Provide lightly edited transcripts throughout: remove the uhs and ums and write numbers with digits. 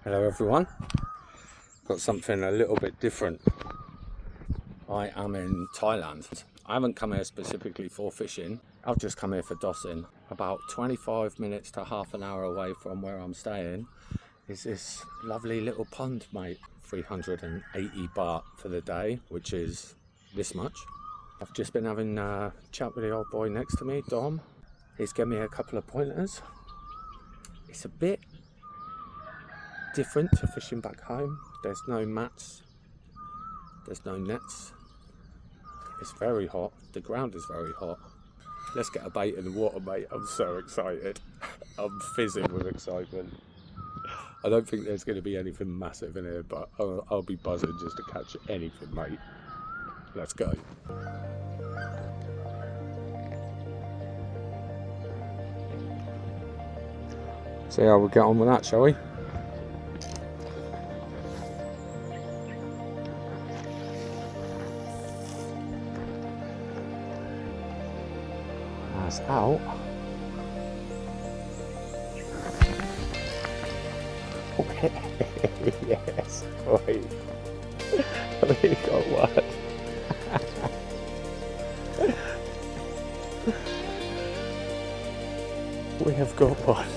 Hello everyone, got something a little bit different. I am in Thailand. I haven't come here specifically for fishing, I've just come here for dossing. About 25 minutes to half an hour away from where I'm staying is this lovely little pond, mate. 380 baht for the day, which is this much. I've just been having a chat with the old boy next to me, Dom. He's given me a couple of pointers. It's a bit different to fishing back home. There's no mats, there's no nets. It's very hot, the ground is very hot. Let's get a bait in the water, mate. I'm so excited. I'm fizzing with excitement. I don't think there's going to be anything massive in here, but I'll be buzzing just to catch anything, mate. Let's go. See how we get on with that, shall we? That's out. Yes, boy. We got one. We have got one.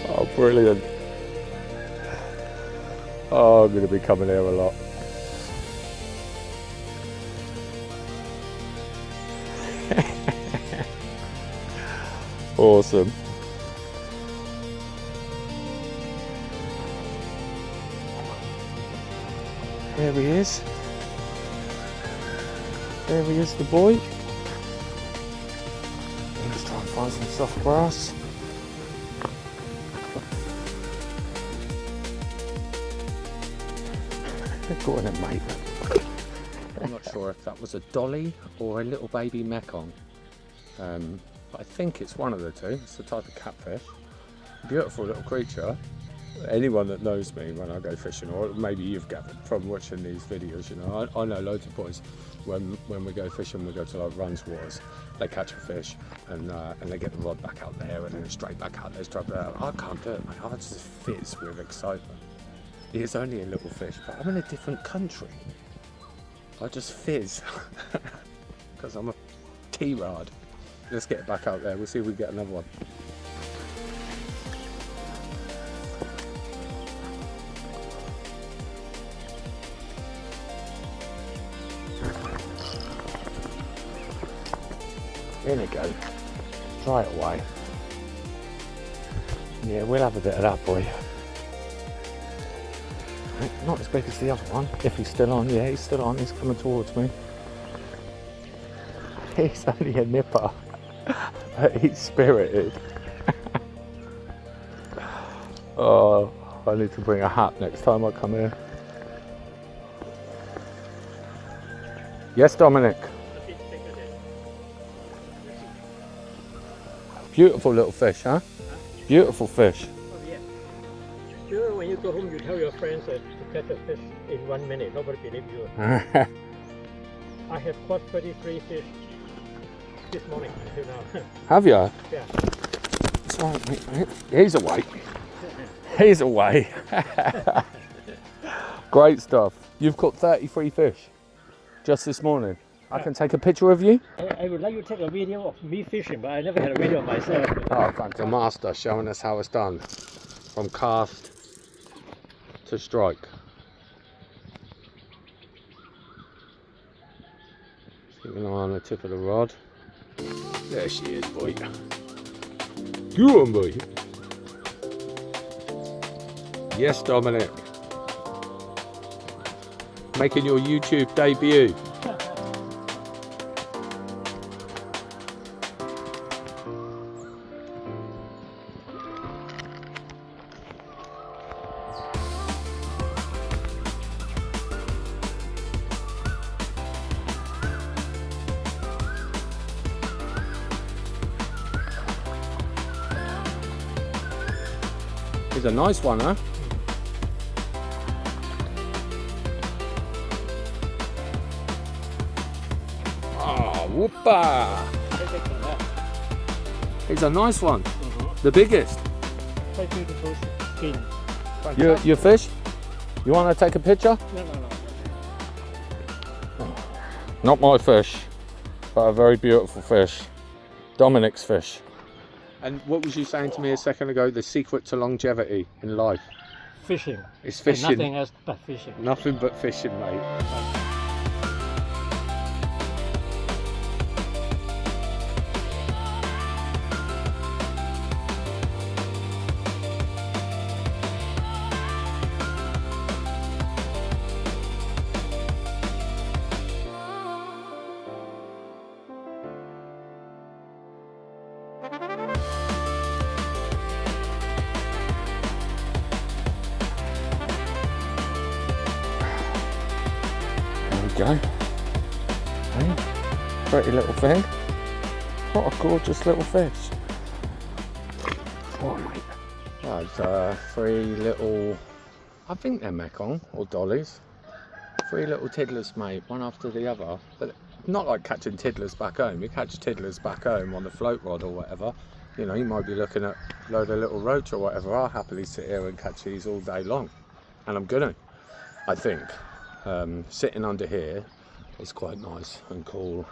Oh, brilliant. Oh, I'm going to be coming here a lot. Awesome. There he is. There he is, the boy. Let's try and find some soft grass. Go on it, mate. I'm not sure if that was a dolly or a little baby mekong. But I think it's one of the two. It's a type of catfish. Beautiful little creature. Anyone that knows me when I go fishing, or maybe you've gathered from watching these videos, you know, I know loads of boys when we go fishing, we go to like runs waters, they catch a fish and they get the rod back out there and then straight back out there, straight back out. I can't do it, mate. I just fizz with excitement. It is only a little fish, but I'm in a different country. I just fizz because I'm a T-rod. Let's get it back out there. We'll see if we get another one. In it goes. Try it away. Yeah, we'll have a bit of that, boy. Not as big as the other one, if he's still on. Yeah, he's still on. He's coming towards me. He's only a nipper, but he's spirited. Oh, I need to bring a hat next time I come here. Yes, Dominic. Beautiful little fish, huh? Beautiful fish. Oh, yeah. Sure, when you go home, you tell your friends that to catch a fish in 1 minute. Nobody believes you. I have caught 33 fish this morning until now. Have you? Yeah. That's right, mate. He's away. He's away. Great stuff. You've caught 33 fish just this morning. I can take a picture of you? I would like you to take a video of me fishing, but I never had a video of myself. Oh, thank the master showing us how it's done. From cast to strike. Keep an eye on the tip of the rod. There she is, boy. Go on, boy. Yes, Dominic. Making your YouTube debut. He's a nice one, huh? Oh, whoopa! He's a nice one. The biggest. try to those skin. You fish? You want to take a picture? No. Not my fish, but a very beautiful fish. Dominic's fish. And what was you saying to me a second ago? The secret to longevity in life? Fishing. It's fishing. And nothing else but fishing. Nothing but fishing, mate. Go. Hey, pretty little thing. What a gorgeous little fish. Oh, mate. There's 3 little, I think they're Mekong or dollies. 3 little tiddlers, mate, one after the other. But not like catching tiddlers back home. You catch tiddlers back home on the float rod or whatever. You know, you might be looking at a load of little roach or whatever. I'll happily sit here and catch these all day long. And I'm gonna, I think. Sitting under here is quite nice and cool.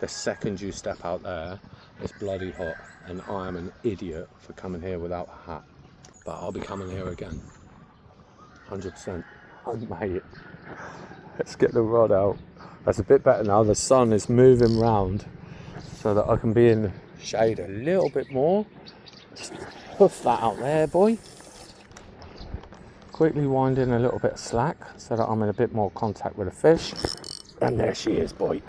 The second you step out there, it's bloody hot, and I am an idiot for coming here without a hat. But I'll be coming here again, 100%. Oh, mate, let's get the rod out. That's a bit better now. The sun is moving round so that I can be in the shade a little bit more. Just puff that out there, boy. Quickly wind in a little bit of slack so that I'm in a bit more contact with the fish. And there she is, boy.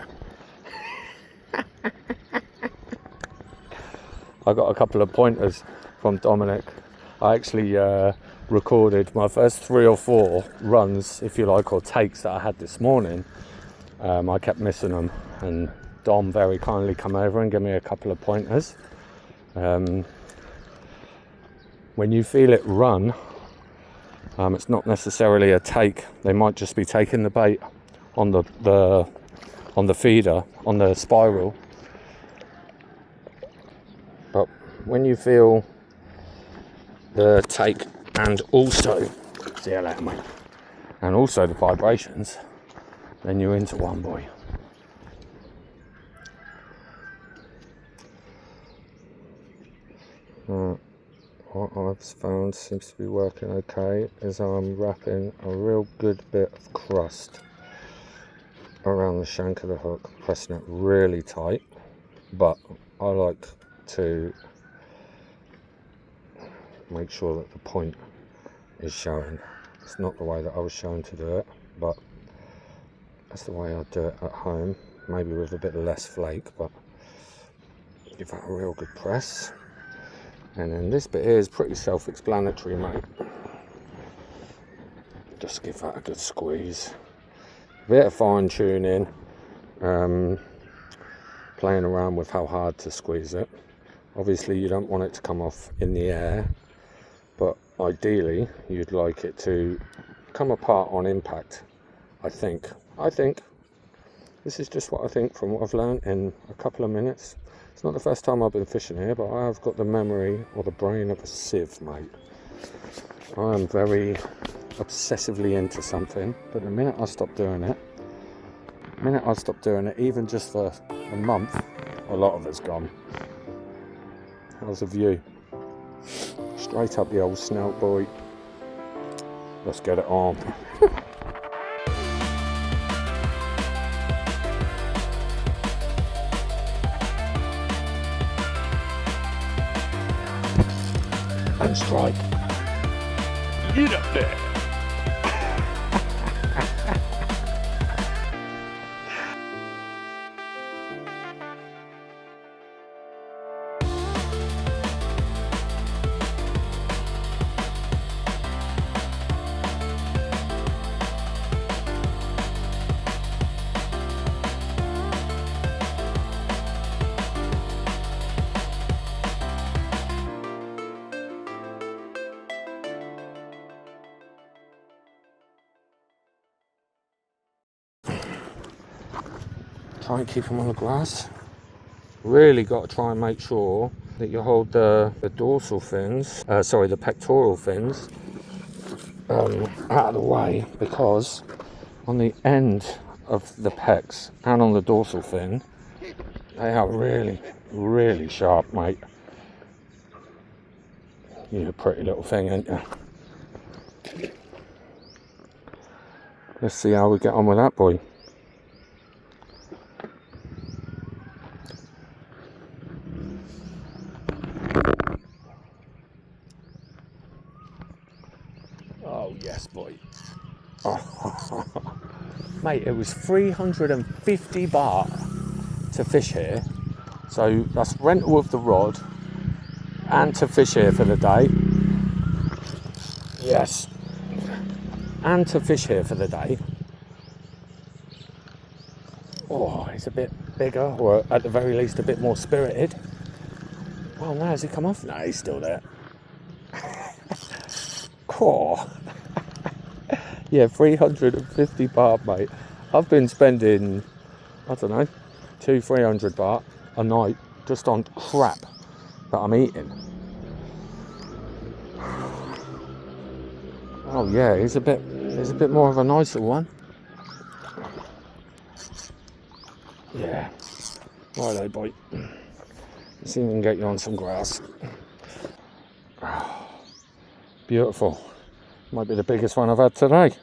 I got a couple of pointers from Dominic. I actually recorded my first 3 or 4 runs, if you like, or takes that I had this morning. I kept missing them, and Dom very kindly come over and gave me a couple of pointers. When you feel it run, it's not necessarily a take. They might just be taking the bait on the feeder, on the spiral. But when you feel the take and also, see you later, mate, and also the vibrations, then you're into one, boy. What I've found seems to be working okay is I'm wrapping a real good bit of crust around the shank of the hook, pressing it really tight, but I like to make sure that the point is showing. It's not the way that I was shown to do it, but that's the way I do it at home, maybe with a bit less flake, but give that a real good press. And then this bit here is pretty self-explanatory, mate. Just give that a good squeeze. Bit of fine tuning, playing around with how hard to squeeze it. Obviously you don't want it to come off in the air, but ideally you'd like it to come apart on impact. I think this is just what I think from what I've learned in a couple of minutes. It's not the first time I've been fishing here, but I have got the memory or the brain of a sieve, mate. I am very obsessively into something, but the minute I stop doing it, even just for a month, a lot of it's gone. How's the view? Straight up the old snout, boy. Let's get it on. And strike. Get up there. Try and keep them on the grass. Really got to try and make sure that you hold the dorsal fins, sorry, the pectoral fins, out of the way, because on the end of the pecs and on the dorsal fin, they are really, really sharp, mate. You're a pretty little thing, ain't you? Let's see how we get on with that boy. Oh yes, boy. Oh. Mate, it was 350 baht to fish here, so that's rental of the rod and to fish here for the day. Yes, and to fish here for the day. Oh, he's a bit bigger, or at the very least a bit more spirited. Well, now has he come off? No, he's still there. Cool. Yeah, 350 baht, mate. I've been spending, I don't know, 200-300 baht a night just on crap that I'm eating. Oh yeah, he's a bit more of a nicer one. Yeah. Righto, boy. Let's see if we can get you on some grass. Beautiful. Might be the biggest one I've had today.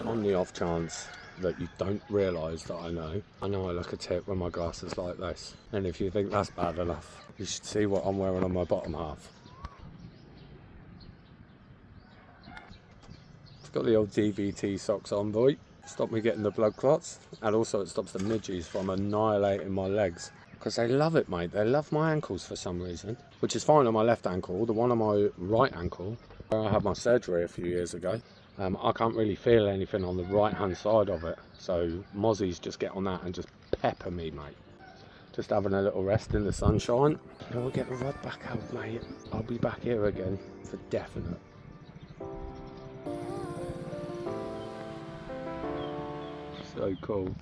On the off chance that you don't realise that I know I look a tip when my grass is like this. And if you think that's bad enough, you should see what I'm wearing on my bottom half. I've got the old DVT socks on, boy. Stop me getting the blood clots, and also it stops the midges from annihilating my legs. Because they love it, mate. They love my ankles for some reason. Which is fine on my left ankle. The one on my right ankle, where I had my surgery a few years ago, I can't really feel anything on the right hand side of it. So mozzies just get on that and just pepper me, mate. Just having a little rest in the sunshine. And we'll get the rod back out, mate. I'll be back here again for definite. So cool.